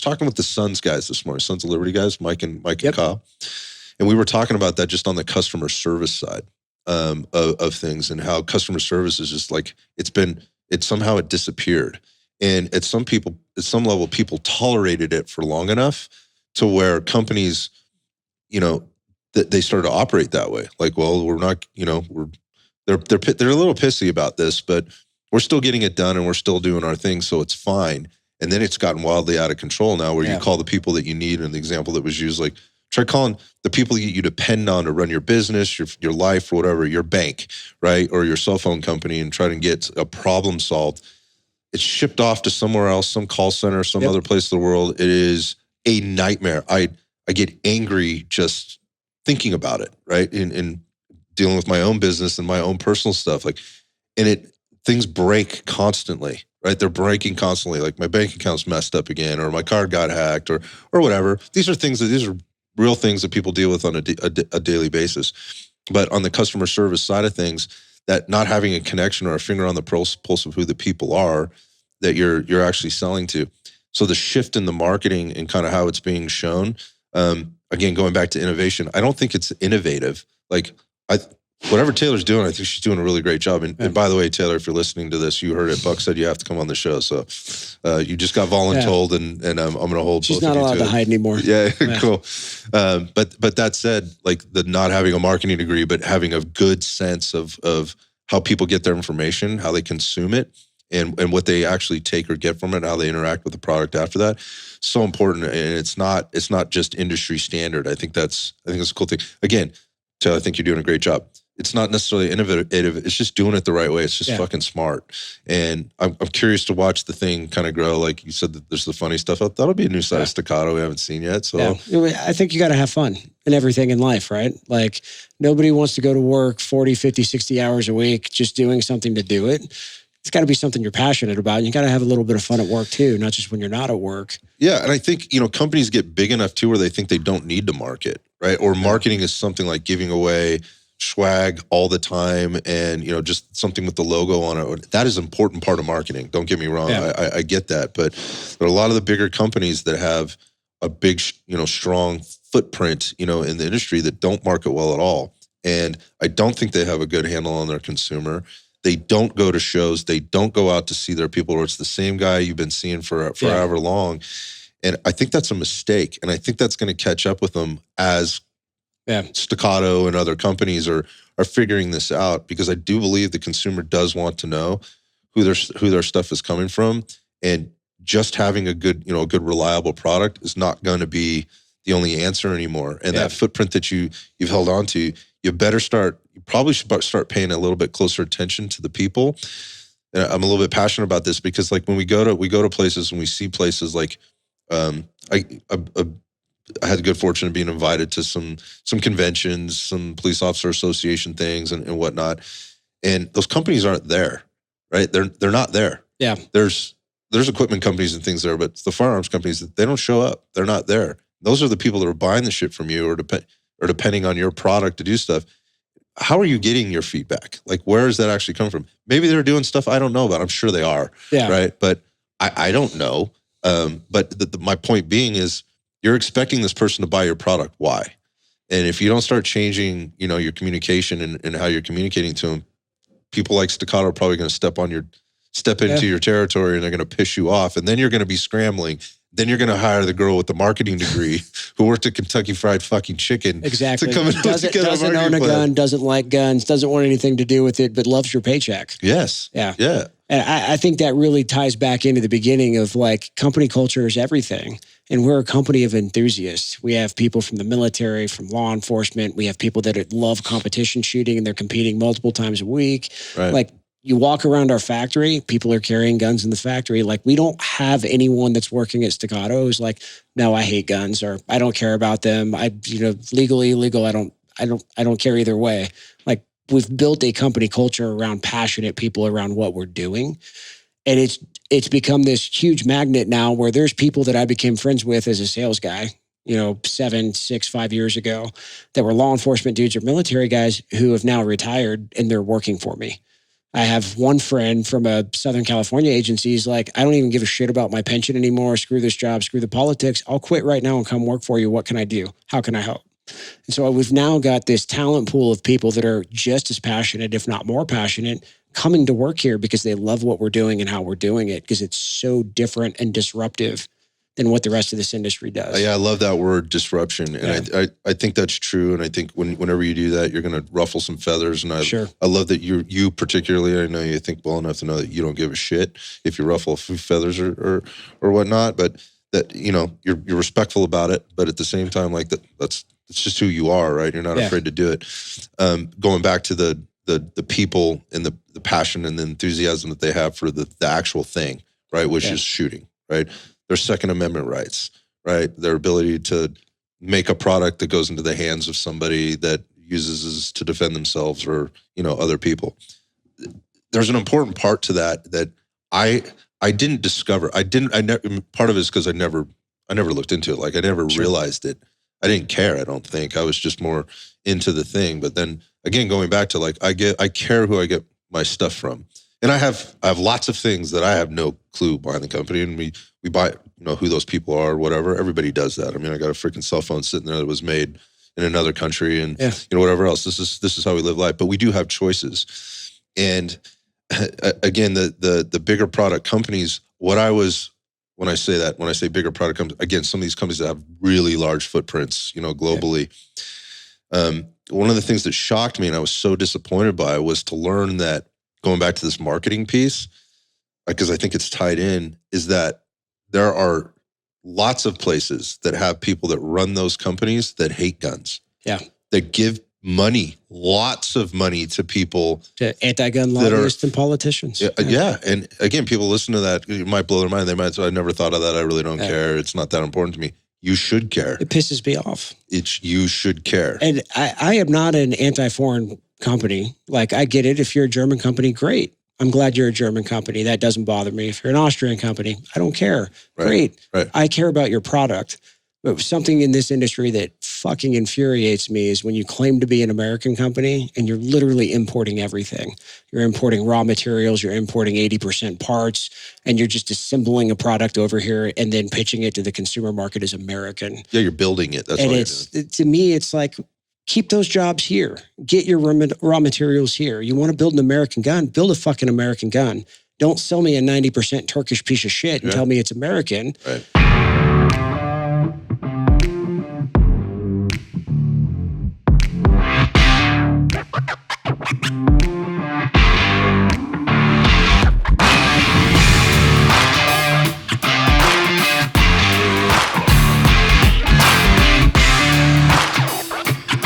talking with the Sons guys this morning, Sons of Liberty guys, Mike and Yep. Kyle. And we were talking about that just on the customer service side of things, and how customer service is just like, somehow it disappeared. And at some level, people tolerated it for long enough to where companies, they started to operate that way. Like, well, we're not, they're a little pissy about this, but we're still getting it done and we're still doing our thing, so it's fine. And then it's gotten wildly out of control now, where you call the people that you need. And the example that was used, like, try calling the people you depend on to run your business, your life, or whatever, your bank, right, or your cell phone company, and try to get a problem solved. It's shipped off to somewhere else, some call center, some other place in the world. It is a nightmare. I get angry just thinking about it, right? In dealing with my own business and my own personal stuff, things break constantly, right? They're breaking constantly. Like, my bank account's messed up again, or my card got hacked, or whatever. These are real things that people deal with on a daily basis. But on the customer service side of things, that not having a connection or a finger on the pulse of who the people are that you're actually selling to. So the shift in the marketing and kind of how it's being shown, again, going back to innovation, I don't think it's innovative. Like, whatever Taylor's doing, I think she's doing a really great job. And by the way, Taylor, if you're listening to this, you heard it. Buck said you have to come on the show. So you just got voluntold, and I'm going to hold She's both of you not allowed to hide anymore. Yeah, cool. But that said, like, the not having a marketing degree, but having a good sense of how people get their information, how they consume it, and what they actually take or get from it, how they interact with the product after that, so important. And it's not just industry standard. I think that's a cool thing. Again, Taylor, I think you're doing a great job. It's not necessarily innovative. It's just doing it the right way. It's just fucking smart. And I'm curious to watch the thing kind of grow. Like you said, that there's the funny stuff. That'll be a new side of Staccato we haven't seen yet. So I think you got to have fun in everything in life, right? Like, nobody wants to go to work 40, 50, 60 hours a week just doing something to do it. It's got to be something you're passionate about. You got to have a little bit of fun at work too, not just when you're not at work. Yeah. And I think, companies get big enough too where they think they don't need to market, right? Or marketing is something like giving away swag all the time and, just something with the logo on it. That is an important part of marketing. Don't get me wrong. Yeah. I get that. But there are a lot of the bigger companies that have a big, strong footprint, in the industry that don't market well at all. And I don't think they have a good handle on their consumer. They don't go to shows. They don't go out to see their people, or it's the same guy you've been seeing for however long. And I think that's a mistake. And I think that's going to catch up with them as Staccato and other companies are figuring this out, because I do believe the consumer does want to know who their stuff is coming from. And just having a good reliable product is not going to be the only answer anymore. And that footprint that you've held on to, you probably should start paying a little bit closer attention to the people. And I'm a little bit passionate about this because, like, when we go to places and we see places like, I had the good fortune of being invited to some conventions, some police officer association things and whatnot. And those companies aren't there, right? They're not there. Yeah. There's equipment companies and things there, but the firearms companies, they don't show up. They're not there. Those are the people that are buying the shit from you or depending on your product to do stuff. How are you getting your feedback? Like, where does that actually come from? Maybe they're doing stuff I don't know about. I'm sure they are. Yeah. Right. But I don't know. But my point being is, you're expecting this person to buy your product. Why? And if you don't start changing, your communication and how you're communicating to them, people like Staccato are probably going to step into your territory, and they're going to piss you off. And then you're going to be scrambling. Then you're going to hire the girl with the marketing degree who worked at Kentucky Fried fucking Chicken. Exactly. To come and doesn't own a gun, doesn't like guns, doesn't want anything to do with it, but loves your paycheck. Yes. Yeah. Yeah. And I think that really ties back into the beginning of, like, company culture is everything. And we're a company of enthusiasts. We have people from the military, from law enforcement. We have people that love competition shooting, and they're competing multiple times a week. Right. Like, you walk around our factory, people are carrying guns in the factory. Like, we don't have anyone that's working at Staccato who's like, no, I hate guns, or I don't care about them. Legally, illegal, I don't care either way. Like, we've built a company culture around passionate people around what we're doing. And it's become this huge magnet now where there's people that I became friends with as a sales guy, 5 years ago, that were law enforcement dudes or military guys who have now retired, and they're working for me. I have one friend from a Southern California agency. He's like, I don't even give a shit about my pension anymore. Screw this job. Screw the politics. I'll quit right now and come work for you. What can I do? How can I help? And so we've now got this talent pool of people that are just as passionate, if not more passionate, coming to work here because they love what we're doing and how we're doing it, because it's so different and disruptive than what the rest of this industry does. Yeah, I love that word, disruption. And I think that's true. And I think whenever you do that, you're going to ruffle some feathers. And I love that you particularly, I know you think well enough to know that you don't give a shit if you ruffle a few feathers or whatnot, but that, you're respectful about it. But at the same time, like that's just who you are, right? You're not afraid to do it. Going back to the people and the passion and the enthusiasm that they have for the actual thing, right? Which is shooting, right? Their Second Amendment rights, right? Their ability to make a product that goes into the hands of somebody that uses to defend themselves or, other people. There's an important part to that I didn't discover. Part of it is because I never looked into it. Like I never realized it. I didn't care, I don't think. I was just more into the thing. But then again, going back to like, I care who I get my stuff from. And I have lots of things that I have no clue behind the company, and we buy, who those people are, or whatever. Everybody does that. I mean, I got a freaking cell phone sitting there that was made in another country, and whatever else. This is how we live life. But we do have choices. And again, the bigger product companies. When I say bigger product companies, again, some of these companies that have really large footprints, globally. One of the things that shocked me and I was so disappointed by was to learn that, going back to this marketing piece, because I think it's tied in, is that there are lots of places that have people that run those companies that hate guns. Yeah. That give money, lots of money to people. To anti-gun lobbyists and politicians. Yeah. And again, people listen to that, it might blow their mind. They might say, I never thought of that. I really don't care. It's not that important to me. You should care. It pisses me off. You should care. And I am not an anti-foreign company. Like, I get it. If you're a German company, great. I'm glad you're a German company. That doesn't bother me. If you're an Austrian company, I don't care. Great. Right. I care about your product. But something in this industry that fucking infuriates me is when you claim to be an American company and you're literally importing everything. You're importing raw materials, you're importing 80% parts, and you're just assembling a product over here and then pitching it to the consumer market as American. Yeah, you're building it. That's and to me, it's like, keep those jobs here. Get your raw materials here. You want to build an American gun? Build a fucking American gun. Don't sell me a 90% Turkish piece of shit and tell me it's American. Right.